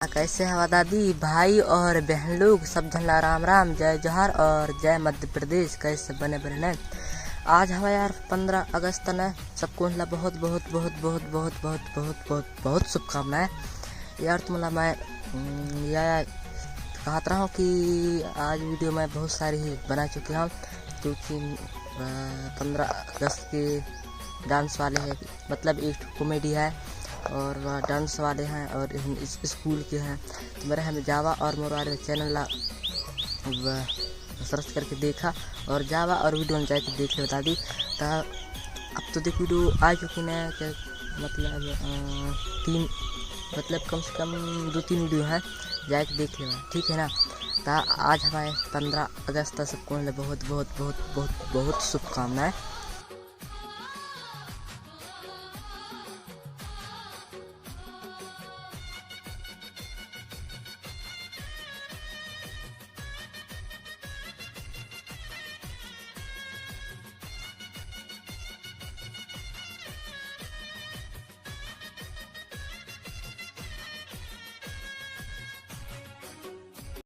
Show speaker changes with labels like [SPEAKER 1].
[SPEAKER 1] कैसे हवा दादी भाई और बहन लोग सब झल्ला राम राम, जय जोहार और जय मध्य प्रदेश। कैसे बने बने न आज हवा यार 15 अगस्त न सबको बहुत बहुत बहुत बहुत बहुत बहुत बहुत बहुत बहुत शुभकामनाएं यार। तुम्हारा मैं यह कहता रहा हूँ कि आज वीडियो मैं बहुत सारी ही बना चुकी हूँ, क्योंकि 15 अगस्त के डांस वाले हैं, मतलब एक कॉमेडी है और डांस वाले हैं और इस स्कूल के हैं। तो मेरा हम जावा और मोर वाले चैनल सर्च करके देखा और जावा और वीडियो जाके देख ले बता दी। तो अब तो देख वीडियो आ चुकी है, मतलब कम से कम 2-3 वीडियो हैं, जाके देख लेना, ठीक है ना। तो आज हमारे 15 अगस्त सबको बहुत बहुत बहुत बहुत बहुत शुभकामनाएं।